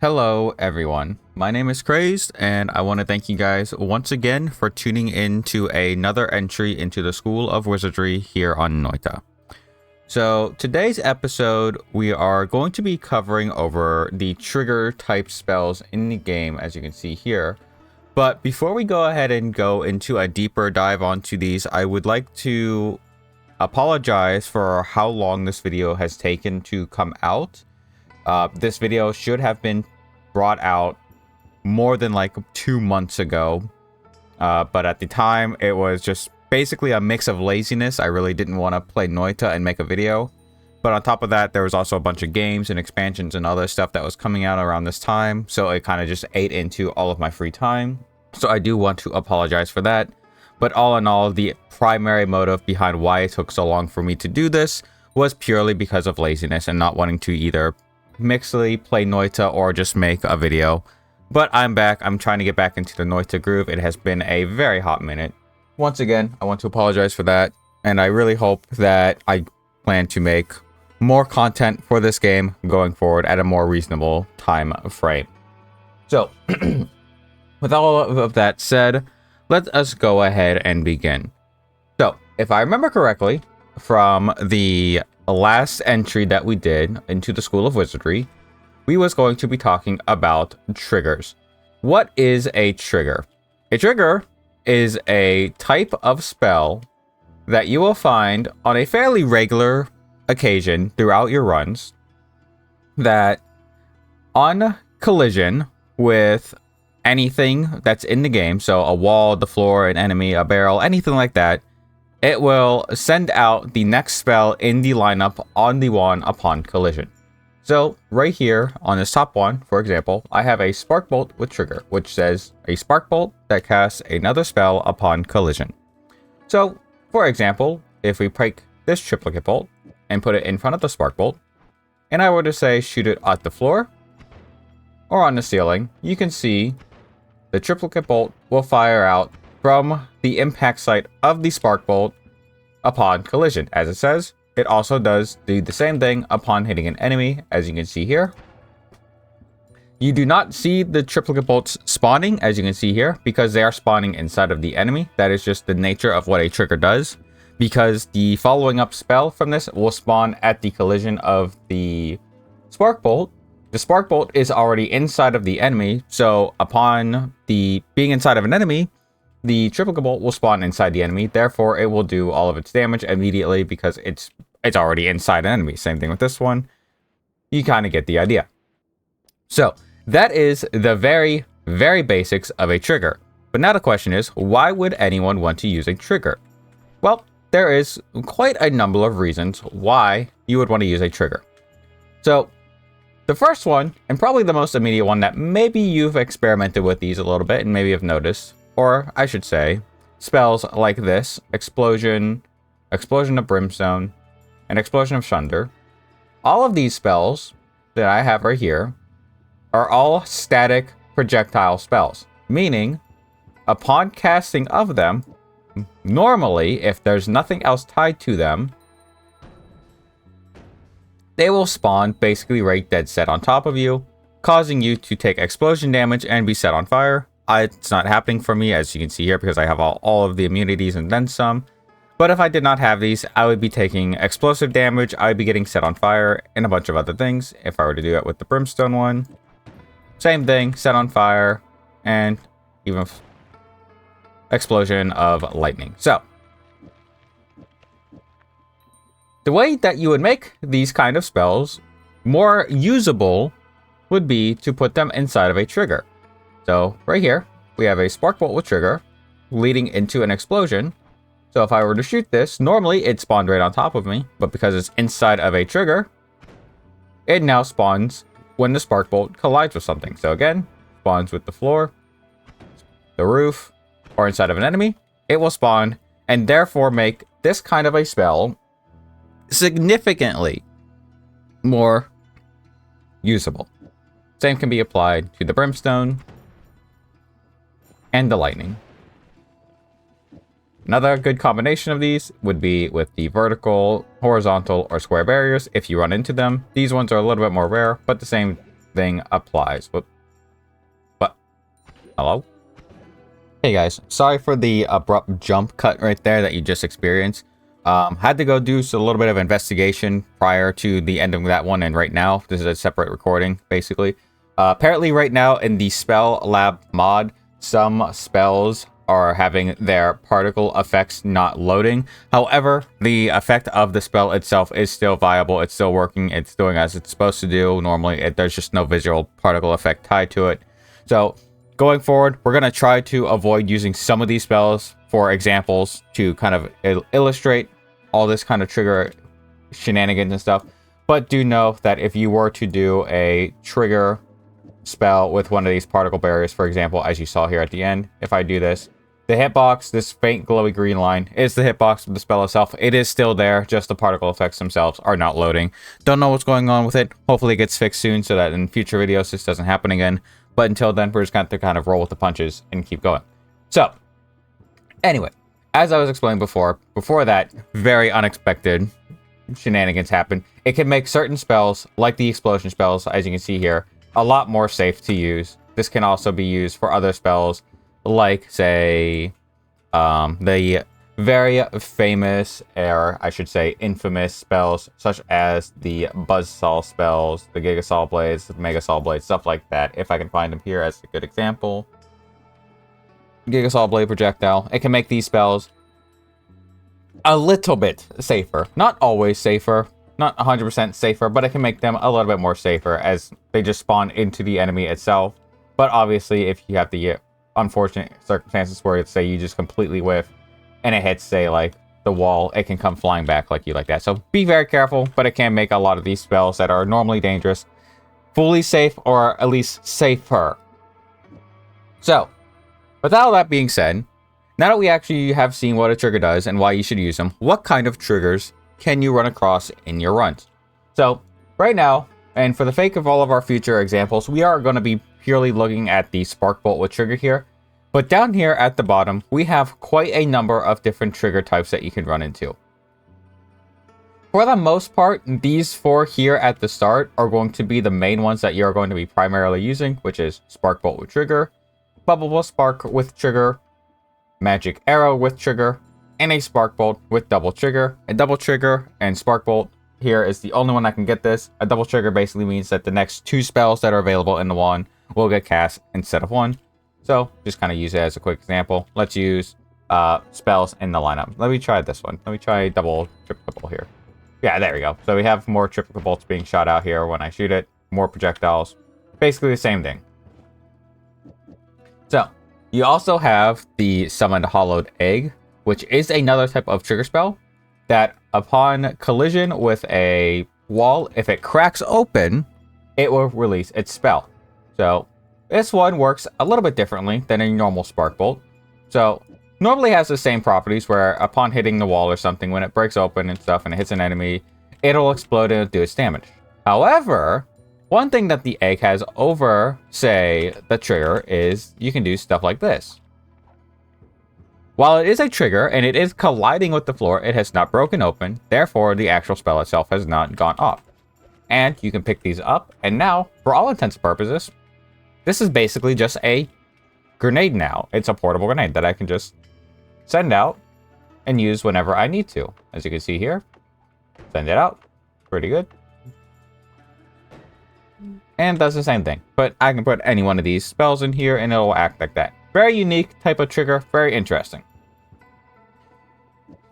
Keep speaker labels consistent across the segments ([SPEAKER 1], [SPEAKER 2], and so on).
[SPEAKER 1] Hello everyone, my name is Crazed and I want to thank you guys once again for tuning in to another entry into the School of Wizardry here on Noita. So today's episode we are going to be covering over the trigger type spells in the game, as you can see here. But before we go ahead and go into a deeper dive onto these, I would like to apologize for how long this video has taken to come out. This video should have been brought out more than like 2 months ago, but at the time it was just basically a mix of laziness. I really didn't want to play Noita and make a video, but on top of that there was also a bunch of games and expansions and other stuff that was coming out around this time, so it kind of just ate into all of my free time. So I do want to apologize for that, but all in all, the primary motive behind why it took so long for me to do this was purely because of laziness and not wanting to either mixly play Noita or just make a video. But I'm back. I'm trying to get back into the Noita groove. It has been a very hot minute. Once again, I want to apologize for that, and I really hope that I plan to make more content for this game going forward at a more reasonable time frame. So with all of that said, let us go ahead and begin. So if I remember correctly from the last entry that we did into the School of Wizardry, we was going to be talking about triggers. What is a trigger? A trigger is a type of spell that you will find on a fairly regular occasion throughout your runs that, on collision with anything that's in the game, so a wall, the floor, an enemy, a barrel, anything like that, it will send out the next spell in the lineup on the one upon collision. So right here on this top one, for example, I have a Spark Bolt with trigger, which says a Spark Bolt that casts another spell upon collision. So for example, if we break this Triplicate Bolt and put it in front of the Spark Bolt, and I were to say shoot it at the floor or on the ceiling, you can see the Triplicate Bolt will fire out from the impact site of the Spark Bolt upon collision. As it says, it also does do the same thing upon hitting an enemy, as you can see here. You do not see the Triplicate Bolts spawning, as you can see here, because they are spawning inside of the enemy. That is just the nature of what a trigger does, because the following up spell from this will spawn at the collision of the Spark Bolt. The Spark Bolt is already inside of the enemy, so upon the being inside of an enemy, the Triplicate Bolt will spawn inside the enemy. Therefore, it will do all of its damage immediately because it's already inside an enemy. Same thing with this one. You kind of get the idea. So that is the very, very basics of a trigger. But now the question is, why would anyone want to use a trigger? Well, there is quite a number of reasons why you would want to use a trigger. So the first one, and probably the most immediate one that maybe you've experimented with these a little bit and maybe have noticed, or I should say, spells like this, Explosion, Explosion of Brimstone, and Explosion of Thunder. All of these spells that I have right here are all static projectile spells, meaning upon casting of them, normally, if there's nothing else tied to them, they will spawn basically right dead set on top of you, causing you to take explosion damage and be set on fire. It's not happening for me, as you can see here, because I have all of the immunities and then some. But if I did not have these, I would be taking explosive damage, I would be getting set on fire, and a bunch of other things. If I were to do it with the Brimstone one, same thing, set on fire, and even explosion of lightning. So the way that you would make these kind of spells more usable would be to put them inside of a trigger. So right here, we have a Spark Bolt with trigger leading into an explosion. So if I were to shoot this, normally it spawned right on top of me, but because it's inside of a trigger, it now spawns when the Spark Bolt collides with something. So again, spawns with the floor, the roof, or inside of an enemy, it will spawn and therefore make this kind of a spell significantly more usable. Same can be applied to the Brimstone and the lightning. Another good combination of these would be with the vertical, horizontal, or square barriers if you run into them. These ones are a little bit more rare, but the same thing applies. Whoop. What? Hello? Hey guys, sorry for the abrupt jump cut right there that you just experienced. Had to go do a little bit of investigation prior to the end of that one, and right now, this is a separate recording, basically. Apparently right now in the Spell Lab mod, some spells are having their particle effects not loading. However, the effect of the spell itself is still viable. It's still working. It's doing as it's supposed to do. Normally, there's just no visual particle effect tied to it. So going forward, we're going to try to avoid using some of these spells for examples to kind of illustrate all this kind of trigger shenanigans and stuff. But do know that if you were to do a trigger spell with one of these particle barriers, for example, as you saw here at the end, if I do this, the hitbox, this faint glowy green line, is the hitbox of the spell itself. It is still there, just the particle effects themselves are not loading. Don't know what's going on with it. Hopefully it gets fixed soon so that in future videos this doesn't happen again. But until then, we're just going to kind of roll with the punches and keep going. So, anyway, as I was explaining before that, very unexpected shenanigans happen. It can make certain spells, like the explosion spells, as you can see here, a lot more safe to use. This can also be used for other spells, like, say, the very famous, or I should say infamous spells, such as the Buzzsaw spells, the Gigasaw Blades, the Megasaw Blades, stuff like that. If I can find them here as a good example. Gigasaw Blade Projectile. It can make these spells a little bit safer. Not always safer. Not 100% safer, but it can make them a little bit more safer as they just spawn into the enemy itself. But obviously, if you have the unfortunate circumstances where, say, you just completely whiff and it hits, say, like the wall, it can come flying back like you like that. So be very careful, but it can make a lot of these spells that are normally dangerous fully safe, or at least safer. So, with all that being said, now that we actually have seen what a trigger does and why you should use them, what kind of triggers can you run across in your runs? So, right now, and for the sake of all of our future examples, we are going to be purely looking at the Spark Bolt with trigger here. But down here at the bottom, we have quite a number of different trigger types that you can run into. For the most part, these four here at the start are going to be the main ones that you're going to be primarily using, which is Spark Bolt with trigger, Bubble Spark with trigger, Magic Arrow with trigger, and a Spark Bolt with double trigger. A double trigger and Spark Bolt here is the only one that can get this. A double trigger basically means that the next two spells that are available in the one will get cast instead of one. So just kind of use it as a quick example. Let's use spells in the lineup. Let me try this one. Let me try double, triple here. Yeah, there we go. So we have more triple bolts being shot out here when I shoot it. More projectiles. Basically the same thing. So you also have the Summoned Hollowed Egg, which is another type of trigger spell that upon collision with a wall, if it cracks open, it will release its spell. So this one works a little bit differently than a normal Spark Bolt. So normally has the same properties where upon hitting the wall or something, when it breaks open and stuff and it hits an enemy, it'll explode and do its damage. However, one thing that the egg has over, say, the trigger is you can do stuff like this. While it is a trigger and it is colliding with the floor, it has not broken open. Therefore, the actual spell itself has not gone off. And you can pick these up. And now, for all intents and purposes, this is basically just a grenade now. It's a portable grenade that I can just send out and use whenever I need to. As you can see here, send it out. Pretty good. And does the same thing. But I can put any one of these spells in here and it'll act like that. Very unique type of trigger. Very interesting.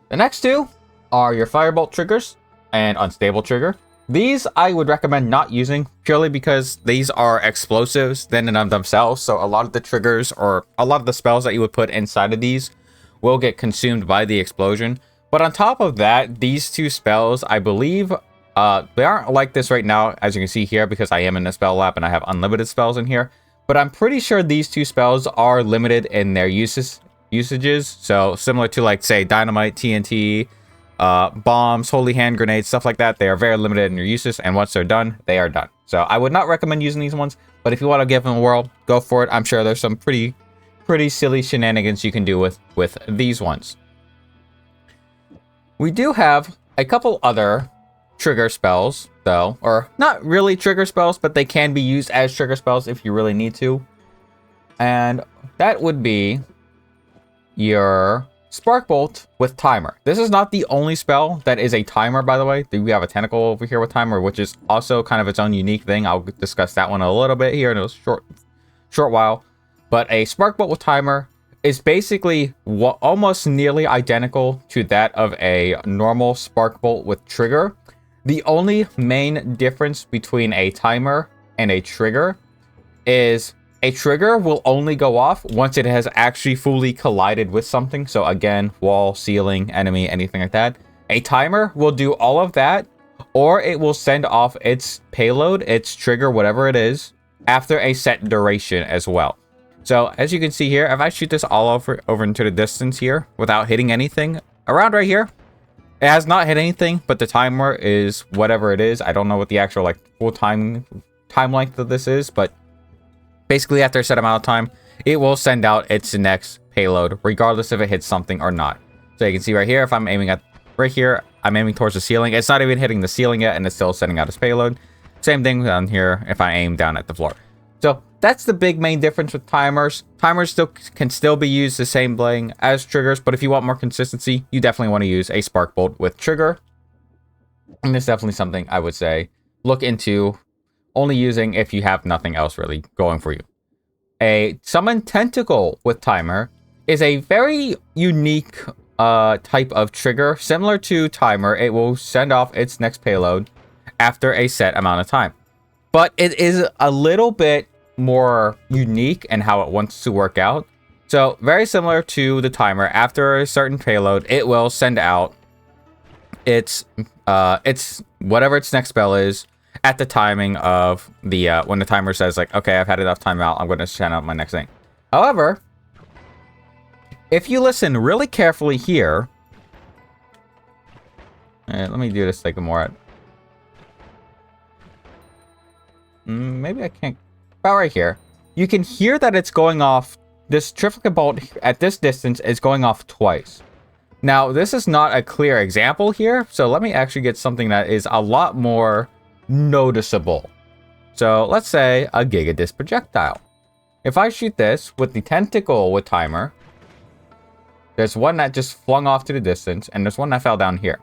[SPEAKER 1] The next two are your Firebolt triggers and Unstable trigger. These I would recommend not using purely because these are explosives in and of themselves. So a lot of the triggers or a lot of the spells that you would put inside of these will get consumed by the explosion. But on top of that, these two spells, I believe, they aren't like this right now, as you can see here, because I am in the spell lab and I have unlimited spells in here. But I'm pretty sure these two spells are limited in their usages. So similar to, like, say, Dynamite, TNT, bombs, Holy Hand grenades, stuff like that. They are very limited in their uses, and once they're done, they are done. So I would not recommend using these ones, but if you want to give them a whirl, go for it. I'm sure there's some pretty silly shenanigans you can do with these ones. We do have a couple other trigger spells though, or not really trigger spells, but they can be used as trigger spells if you really need to. And that would be your Spark Bolt with timer. This is not the only spell that is a timer, by the way. We have a tentacle over here with timer, which is also kind of its own unique thing. I'll discuss that one a little bit here in a short while. But a Spark Bolt with timer is basically almost nearly identical to that of a normal Spark Bolt with trigger. The only main difference between a timer and a trigger is a trigger will only go off once it has actually fully collided with something. So again, wall, ceiling, enemy, anything like that. A timer will do all of that, or it will send off its payload, its trigger, whatever it is, after a set duration as well. So as you can see here, if I shoot this all over into the distance here without hitting anything, around right here, it has not hit anything, but the timer is whatever it is. I don't know what the actual like full time length of this is, but basically after a set amount of time, it will send out its next payload, regardless if it hits something or not. So you can see right here, if I'm aiming at right here, I'm aiming towards the ceiling. It's not even hitting the ceiling yet, and it's still sending out its payload. Same thing down here if I aim down at the floor. So that's the big main difference with timers. Timers can still be used the same thing as triggers, but if you want more consistency, you definitely want to use a Spark Bolt with trigger. And it's definitely something I would say look into only using if you have nothing else really going for you. A Summon Tentacle with timer is a very unique type of trigger. Similar to timer, it will send off its next payload after a set amount of time. But it is a little bit more unique in how it wants to work out. So very similar to the timer, after a certain payload, it will send out its whatever its next spell is at the timing of the when the timer says like, okay, I've had enough time out, I'm going to send out my next thing. However, if you listen really carefully here, let me do this like more. Maybe I can't. About right here, you can hear that it's going off. This triplicate bolt at this distance is going off twice. Now, this is not a clear example here, so let me actually get something that is a lot more noticeable. So let's say a Gigadisc projectile. If I shoot this with the tentacle with timer, there's one that just flung off to the distance, and there's one that fell down here.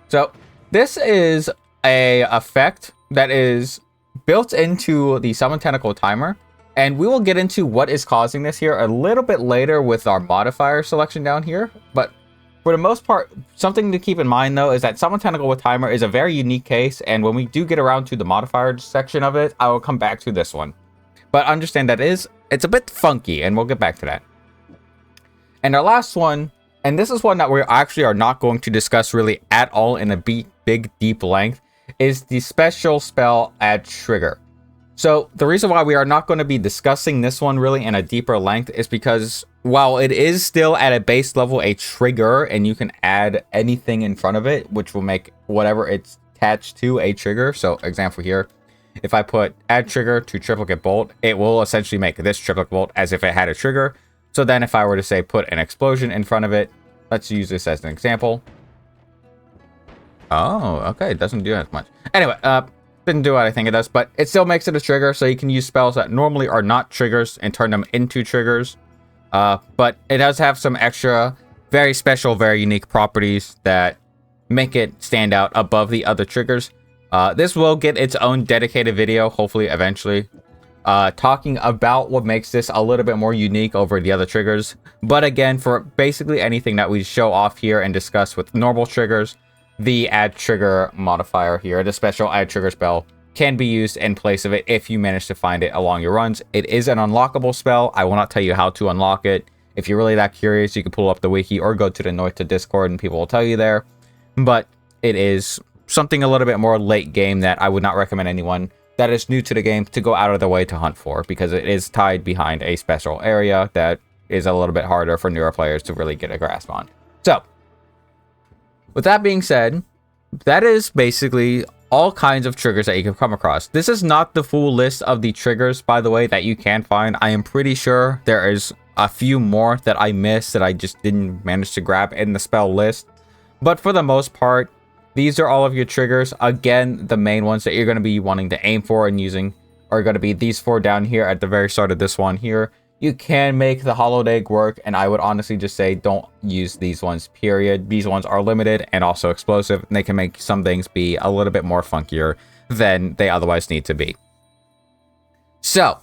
[SPEAKER 1] So this is a effect that is built into the Summon Tentacle timer, and we will get into what is causing this here a little bit later with our modifier selection down here. But for the most part, something to keep in mind though is that Summon Tentacle with timer is a very unique case, and when we do get around to the modifier section of it, I will come back to this one. But understand that it's a bit funky, and we'll get back to that. And our last one, and this is one that we actually are not going to discuss really at all in a big deep length, is the special spell Add Trigger. So the reason why we are not going to be discussing this one really in a deeper length is because while it is still at a base level a trigger, and you can add anything in front of it, which will make whatever it's attached to a trigger. So example here, if I put Add Trigger to Triplicate Bolt, it will essentially make this Triplicate Bolt as if it had a trigger. So then if I were to say put an explosion in front of it, let's use this as an example. Oh, okay. It doesn't do as much. Anyway, didn't do what I think it does, but it still makes it a trigger, so you can use spells that normally are not triggers and turn them into triggers. But it does have some extra, very special, very unique properties that make it stand out above the other triggers. This will get its own dedicated video, hopefully, eventually, talking about what makes this a little bit more unique over the other triggers. But again, for basically anything that we show off here and discuss with normal triggers, the Add Trigger modifier here, the special Add Trigger spell, can be used in place of it if you manage to find it along your runs. It is an unlockable spell. I will not tell you how to unlock it. If you're really that curious, you can pull up the wiki or go to the Noita Discord and people will tell you there. But it is something a little bit more late game that I would not recommend anyone that is new to the game to go out of their way to hunt for, because it is tied behind a special area that is a little bit harder for newer players to really get a grasp on. So, with that being said, that is basically all kinds of triggers that you can come across. This is not the full list of the triggers, by the way, that you can find. I am pretty sure there is a few more that I missed that I just didn't manage to grab in the spell list. But for the most part, these are all of your triggers. Again, the main ones that you're going to be wanting to aim for and using are going to be these 4 down here at the very start of this one here. You can make the hollowed egg work, and I would honestly just say don't use these ones, period. These ones are limited and also explosive, and they can make some things be a little bit more funkier than they otherwise need to be. So,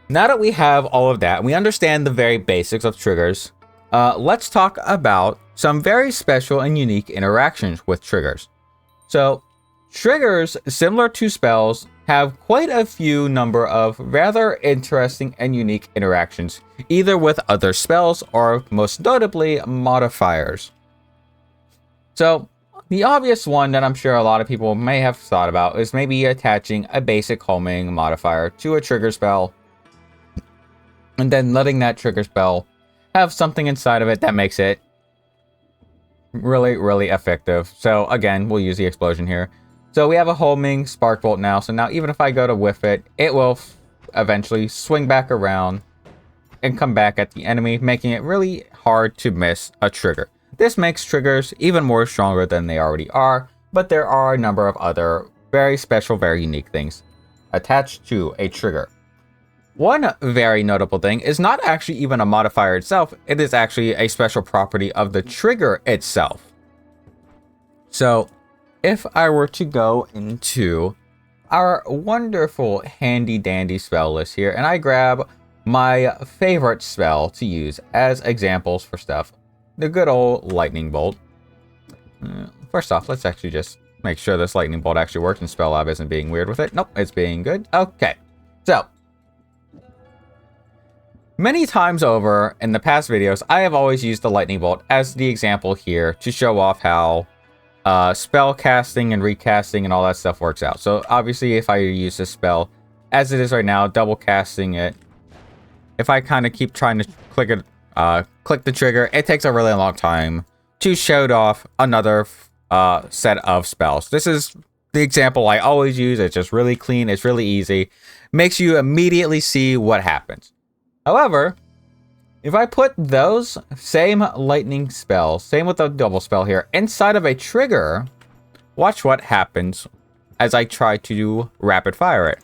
[SPEAKER 1] now that we have all of that, and we understand the very basics of triggers, let's talk about some very special and unique interactions with triggers. So, triggers, similar to spells, have quite a few number of rather interesting and unique interactions, either with other spells or most notably modifiers. So, the obvious one that I'm sure a lot of people may have thought about is maybe attaching a basic homing modifier to a trigger spell, and then letting that trigger spell have something inside of it that makes it really, really effective. So again, we'll use the explosion here. So we have a homing spark bolt now. So now even if I go to whiff it, it will eventually swing back around and come back at the enemy, making it really hard to miss a trigger. This makes triggers even more stronger than they already are, but there are a number of other very special, very unique things attached to a trigger. One very notable thing is not actually even a modifier itself, it is actually a special property of the trigger itself. So if I were to go into our wonderful handy dandy spell list here, and I grab my favorite spell to use as examples for stuff, the good old lightning bolt. First off, let's actually just make sure this lightning bolt actually works and Spell Lab isn't being weird with it. Nope, it's being good. Okay, so many times over in the past videos, I have always used the lightning bolt as the example here to show off how spell casting and recasting and all that stuff works out. So obviously, if I use this spell as it is right now, double casting it, if I kind of keep trying to click the trigger, it takes a really long time to show off another set of spells. This is the example I always use. It's just really clean. It's really easy. Makes you immediately see what happens. However, if I put those same lightning spells, same with the double spell here, inside of a trigger, watch what happens as I try to rapid fire it.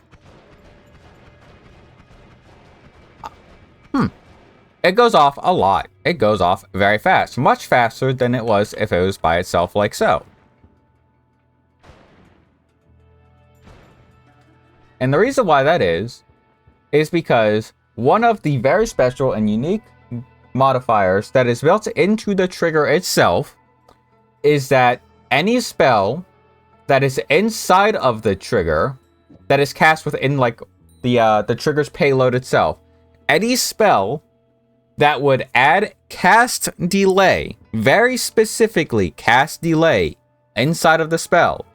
[SPEAKER 1] It goes off a lot. It goes off very fast, much faster than it was if it was by itself like so. And the reason why that is because one of the very special and unique modifiers that is built into the trigger itself is that any spell that is inside of the trigger, that is cast within like the trigger's payload itself, any spell that would add cast delay, very specifically cast delay, inside of the spell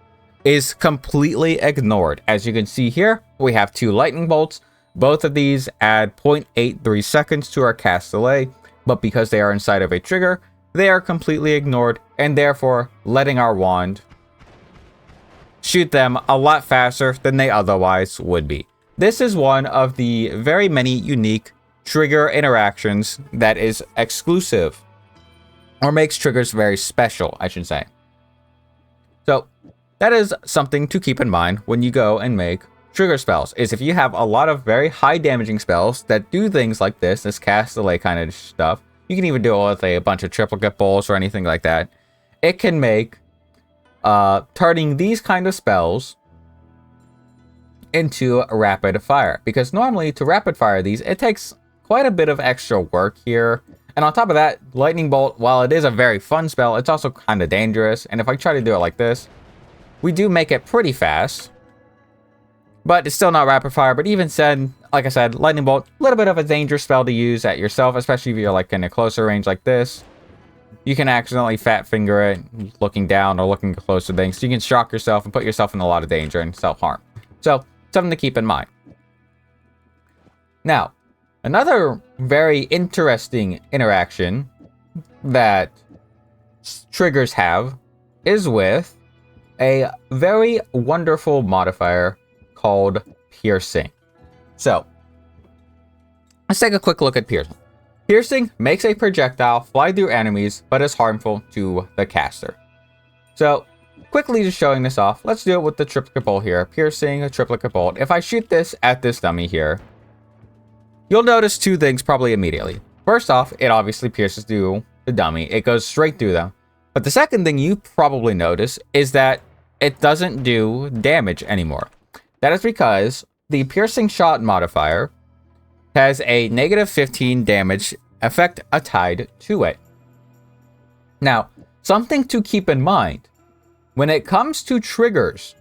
[SPEAKER 1] is completely ignored. As you can see here, we have 2 lightning bolts. Both of these add 0.83 seconds to our cast delay, but because they are inside of a trigger, they are completely ignored, and therefore letting our wand shoot them a lot faster than they otherwise would be. This is one of the very many unique trigger interactions that is exclusive, or makes triggers very special, I should say. So that is something to keep in mind when you go and make trigger spells, is if you have a lot of very high damaging spells that do things like this cast delay kind of stuff, you can even do it with a bunch of triplicate bowls or anything like that. It can make turning these kind of spells into a rapid fire, because normally to rapid fire these, it takes quite a bit of extra work here. And on top of that, lightning bolt, while it is a very fun spell, it's also kind of dangerous. And if I try to do it like this, we do make it pretty fast, but it's still not rapid fire. But even said, like I said, lightning bolt, a little bit of a dangerous spell to use at yourself, especially if you're like in a closer range like this. You can accidentally fat finger it looking down or looking close to things. So you can shock yourself and put yourself in a lot of danger and self-harm. So something to keep in mind. Now, another very interesting interaction that triggers have is with a very wonderful modifier called piercing. So let's take a quick look at piercing. Piercing makes a projectile fly through enemies, but is harmful to the caster. So, quickly just showing this off, let's do it with the triplicate bolt here. Piercing, a triplicate bolt. If I shoot this at this dummy here, you'll notice two things probably immediately. First off, it obviously pierces through the dummy. It goes straight through them. But the second thing you probably notice is that it doesn't do damage anymore. That is because the piercing shot modifier has a -15 damage effect tied to it. Now, something to keep in mind, when it comes to triggers,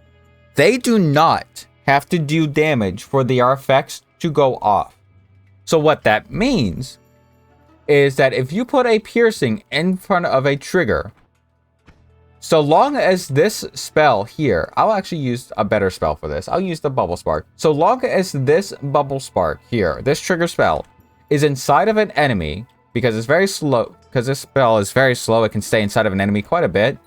[SPEAKER 1] they do not have to do damage for the effects to go off. So what that means is that if you put a piercing in front of a trigger, so long as this spell here, I'll actually use a better spell for this. I'll use the bubble spark. So long as this bubble spark here, this trigger spell, is inside of an enemy, because it's very slow, because this spell is very slow, it can stay inside of an enemy quite a bit.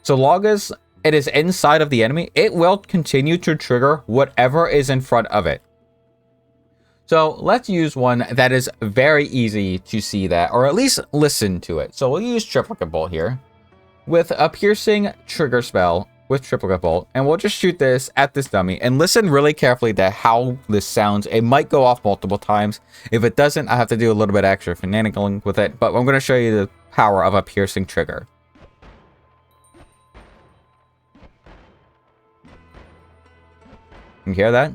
[SPEAKER 1] So long as it is inside of the enemy, it will continue to trigger whatever is in front of it. So let's use one that is very easy to see that, or at least listen to it. So we'll use triplicate bolt here with a piercing trigger spell with triplicate bolt, and we'll just shoot this at this dummy and listen really carefully to how this sounds. It might go off multiple times. If it doesn't, I have to do a little bit extra finagling with it, but I'm going to show you the power of a piercing trigger. You hear that?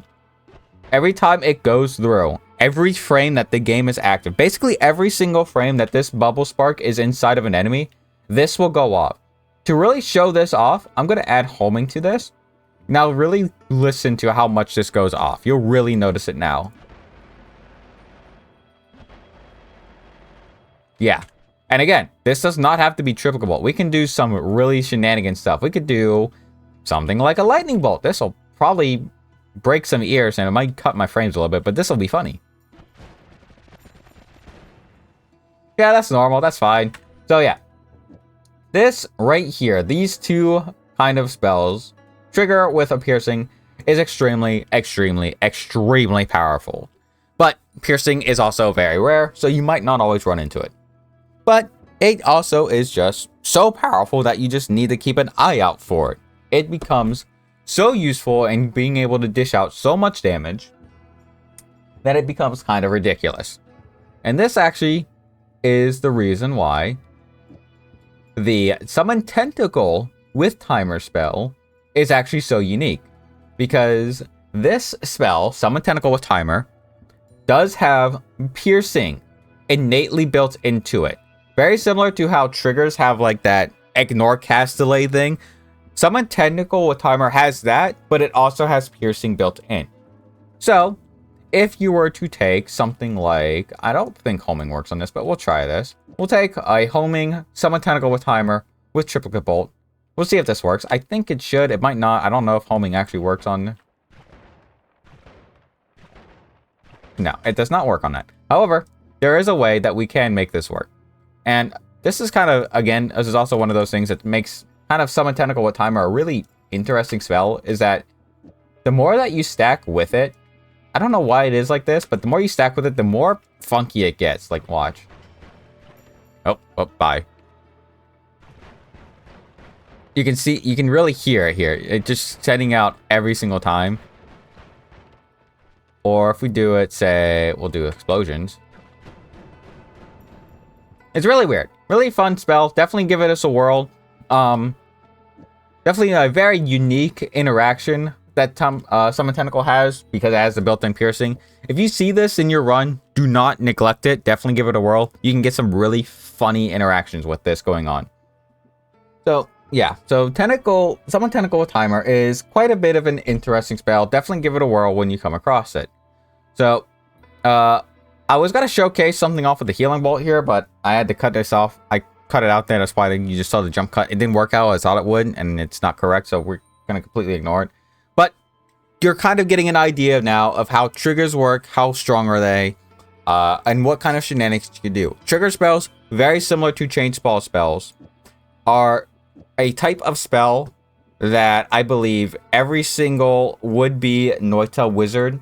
[SPEAKER 1] Every time it goes through, every frame that the game is active, basically every single frame that this bubble spark is inside of an enemy, this will go off. To really show this off, I'm going to add homing to this. Now really listen to how much this goes off. You'll really notice it now. Yeah. And again, this does not have to be triplicate bolt. We can do some really shenanigan stuff. We could do something like a lightning bolt. This will probably break some ears and it might cut my frames a little bit, but this will be funny. Yeah, that's normal. That's fine. So yeah. This right here, these two kind of spells, trigger with a piercing, is extremely, extremely, extremely powerful. But piercing is also very rare, so you might not always run into it. But it also is just so powerful that you just need to keep an eye out for it. It becomes so useful in being able to dish out so much damage that it becomes kind of ridiculous. And this actually is the reason why the Summon Tentacle with Timer spell is actually so unique. Because this spell, Summon Tentacle with Timer, does have piercing innately built into it. Very similar to how triggers have like that ignore cast delay thing. Summon Tentacle with Timer has that, but it also has piercing built in. So, if you were to take something like, I don't think homing works on this, but we'll try this. We'll take a homing Summon Tentacle with Timer with triplicate bolt. We'll see if this works. I think it should. It might not. I don't know if homing actually works on... No, it does not work on that. However, there is a way that we can make this work. And this is kind of, again, this is also one of those things that makes kind of Summon Tentacle with Timer a really interesting spell, is that the more that you stack with it, I don't know why it is like this, but the more you stack with it, the more funky it gets. Like, watch. Oh, bye. You can see, you can really hear it here. It just setting out every single time. Or if we do it, say, we'll do explosions. It's really weird. Really fun spell. Definitely give it a whirl. Definitely a very unique interaction that Summon Tentacle has, because it has the built-in piercing. If you see this in your run, do not neglect it. Definitely give it a whirl. You can get some really funny interactions with this going on. So, yeah. So, Summon Tentacle with Timer is quite a bit of an interesting spell. Definitely give it a whirl when you come across it. So, I was going to showcase something off with the healing bolt here, but I had to cut this off. I cut it out there. That's why you just saw the jump cut. It didn't work out as I thought it would, and it's not correct, so we're going to completely ignore it. But you're kind of getting an idea now of how triggers work, how strong are they, and what kind of shenanigans you can do. Trigger spells, very similar to chain spells, are a type of spell that I believe every single would-be Noita wizard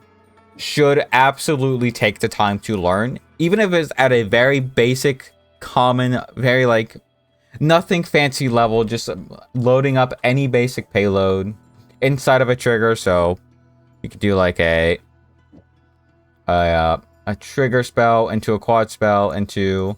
[SPEAKER 1] should absolutely take the time to learn, even if it's at a very basic, common, very like Nothing fancy level, just loading up any basic payload inside of a trigger. So you could do like a trigger spell into a quad spell into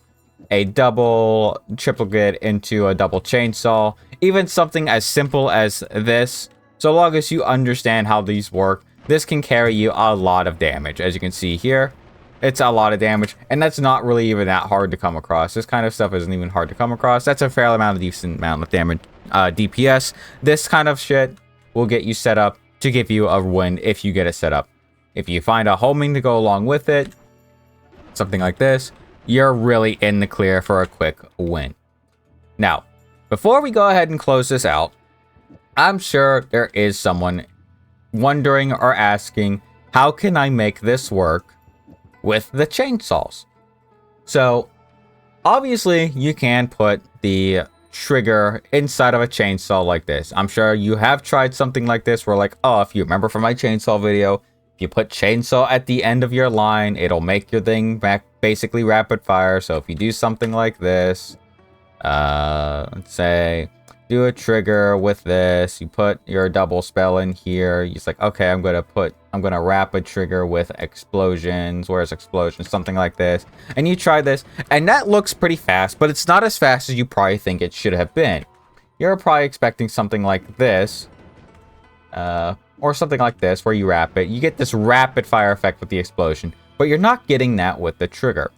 [SPEAKER 1] a double triplicate into a double chainsaw. Even something as simple as this. So long as you understand how these work, this can carry you a lot of damage. As you can see here, it's a lot of damage, and that's not really even that hard to come across. This kind of stuff isn't even hard to come across. That's a fair amount of decent amount of damage, DPS. This kind of shit will get you set up to give you a win if you get it set up. If you find a homing to go along with it, something like this, you're really in the clear for a quick win. Now, before we go ahead and close this out, I'm sure there is someone wondering or asking, how can I make this work with the chainsaws? So obviously you can put the trigger inside of a chainsaw like this. I'm sure you have tried something like this where, like, oh, if you remember from my chainsaw video, if you put chainsaw at the end of your line, it'll make your thing back basically rapid fire. So if you do something like this, let's say do a trigger with this, you put your double spell in here, you're like, okay, I'm gonna wrap a trigger with explosions. Where's explosions? Something like this. And you try this, and that looks pretty fast, but it's not as fast as you probably think it should have been. You're probably expecting something like this, or something like this, where you wrap it. You get this rapid fire effect with the explosion, but you're not getting that with the trigger.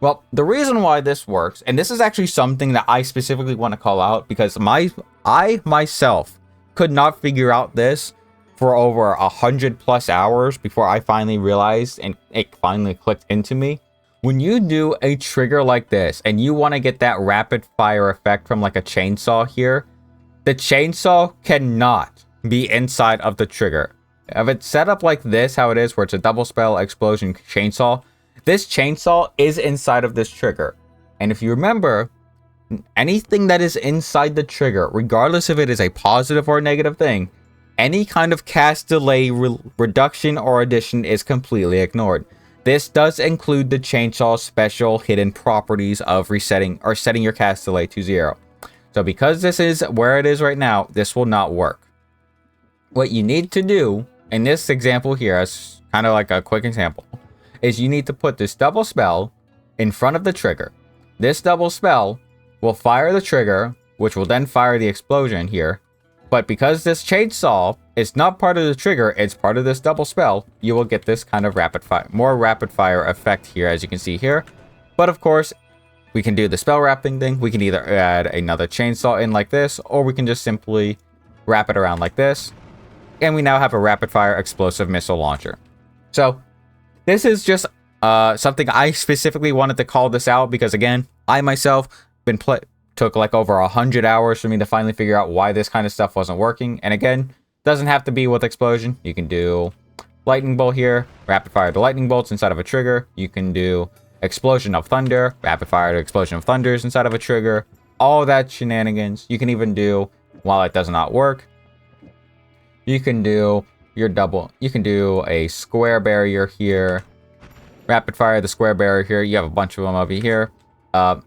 [SPEAKER 1] Well, the reason why this works, and this is actually something that I specifically want to call out, because I myself could not figure out this for over 100+ hours before I finally realized and it finally clicked into me. When you do a trigger like this and you want to get that rapid fire effect from like a chainsaw here, the chainsaw cannot be inside of the trigger. If it's set up like this, how it is, where it's a double spell explosion chainsaw, this chainsaw is inside of this trigger. And if you remember, anything that is inside the trigger, regardless if it is a positive or a negative thing, any kind of cast delay reduction or addition is completely ignored. This does include the chainsaw special hidden properties of resetting or setting your cast delay to 0. So because this is where it is right now, this will not work. What you need to do in this example here, as kind of like a quick example, is you need to put this double spell in front of the trigger. This double spell will fire the trigger, which will then fire the explosion here. But because this chainsaw is not part of the trigger, it's part of this double spell, you will get this kind of more rapid fire effect here, as you can see here. But of course, we can do the spell wrapping thing. We can either add another chainsaw in like this, or we can just simply wrap it around like this. And we now have a rapid fire explosive missile launcher. So this is just something I specifically wanted to call this out, because again, I myself took like over 100 hours for me to finally figure out why this kind of stuff wasn't working. And again, doesn't have to be with explosion. You can do lightning bolt here, rapid fire the lightning bolts inside of a trigger. You can do explosion of thunder, rapid fire to explosion of thunders inside of a trigger. All that shenanigans. You can even do, while it does not work, you can do your double. You can do a square barrier here, rapid fire the square barrier here. You have a bunch of them over here.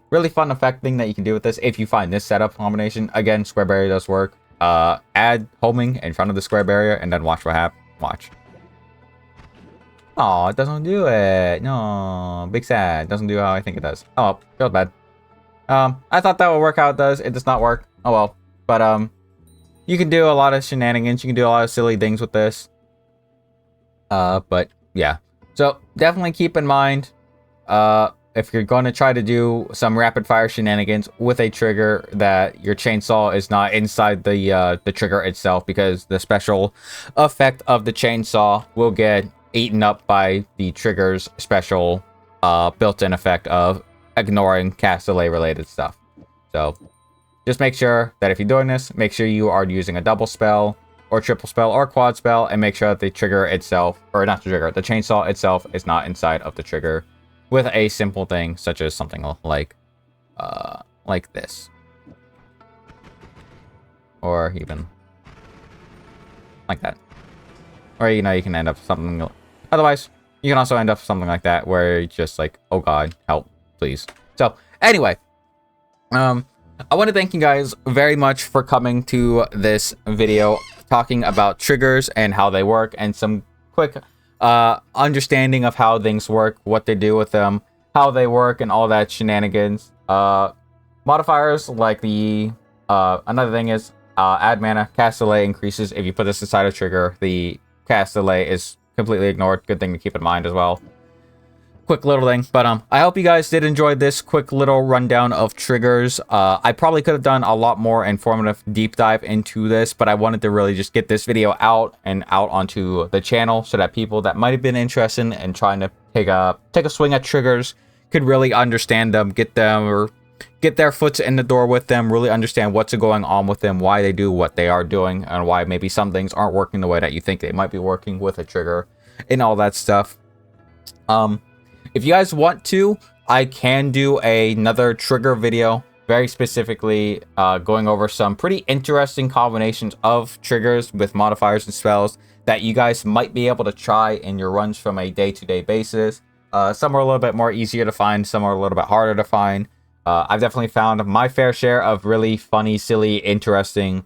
[SPEAKER 1] Really fun effect thing that you can do with this if you find this setup combination. Again, square barrier does work. Add homing in front of the square barrier and then watch what happens. Watch. Oh, it doesn't do it. No, big sad. It doesn't do how I think it does. Oh, feels bad. I thought that would work how it does. It does not work. Oh well. But you can do a lot of shenanigans. You can do a lot of silly things with this. But yeah. So definitely keep in mind, if you're going to try to do some rapid fire shenanigans with a trigger, that your chainsaw is not inside the trigger itself, because the special effect of the chainsaw will get eaten up by the trigger's special built-in effect of ignoring cast delay related stuff. So just make sure that if you're doing this, make sure you are using a double spell or triple spell or quad spell, and make sure that the trigger itself, or not the trigger, the chainsaw itself is not inside of the trigger, with a simple thing such as something like this, or even like that. Or you can end up something. Otherwise, you can also end up something like that, where you're just like, oh god, help, please. So anyway, I want to thank you guys very much for coming to this video talking about triggers and how they work, and some quick understanding of how things work, what they do with them, how they work, and all that shenanigans. Modifiers like the another thing is add mana, cast delay increases if you put this inside a trigger. The cast delay is completely ignored. Good thing to keep in mind as well. Quick little thing, but I hope you guys did enjoy this quick little rundown of triggers. I probably could have done a lot more informative deep dive into this, but I wanted to really just get this video out and out onto the channel so that people that might have been interested in trying to take a swing at triggers could really understand them, get their foot in the door with them, really understand what's going on with them, why they do what they are doing, and why maybe some things aren't working the way that you think they might be working with a trigger and all that stuff. If you guys want to, I can do another trigger video, very specifically going over some pretty interesting combinations of triggers with modifiers and spells that you guys might be able to try in your runs from a day-to-day basis. Some are a little bit more easier to find, some are a little bit harder to find. I've definitely found my fair share of really funny, silly, interesting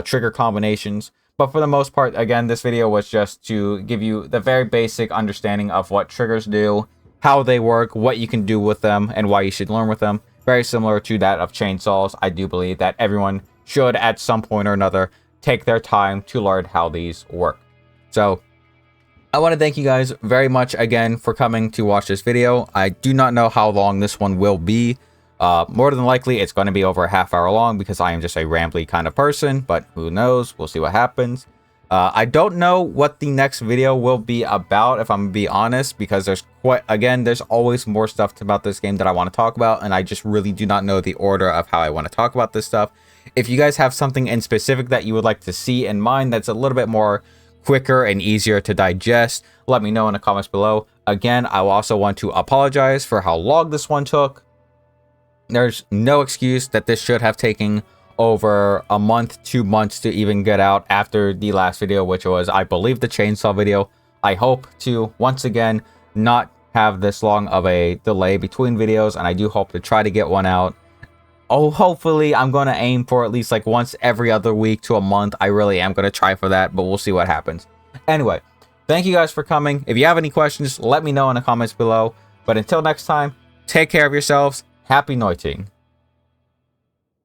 [SPEAKER 1] trigger combinations. But for the most part, again, this video was just to give you the very basic understanding of what triggers do, how they work, what you can do with them, and why you should learn with them. Very similar to that of chainsaws. I do believe that everyone should, at some point or another, take their time to learn how these work. So, I want to thank you guys very much again for coming to watch this video. I do not know how long this one will be. More than likely, it's going to be over a half hour long because I am just a rambly kind of person, but who knows? We'll see what happens. I don't know what the next video will be about, if I'm gonna be honest, because there's always more stuff about this game that I want to talk about, and I just really do not know the order of how I want to talk about this stuff. If you guys have something in specific that you would like to see in mind that's a little bit more quicker and easier to digest, let me know in the comments below. Again, I will also want to apologize for how long this one took. There's no excuse that this should have taken over a month, 2 months to even get out after the last video, which was, I believe, the chainsaw video. I hope to, once again, not have this long of a delay between videos, and I do hope to try to get one out. Oh, hopefully, I'm going to aim for at least like once every other week to a month. I really am going to try for that, but we'll see what happens. Anyway, thank you guys for coming. If you have any questions, let me know in the comments below. But until next time, take care of yourselves. Happy noiting.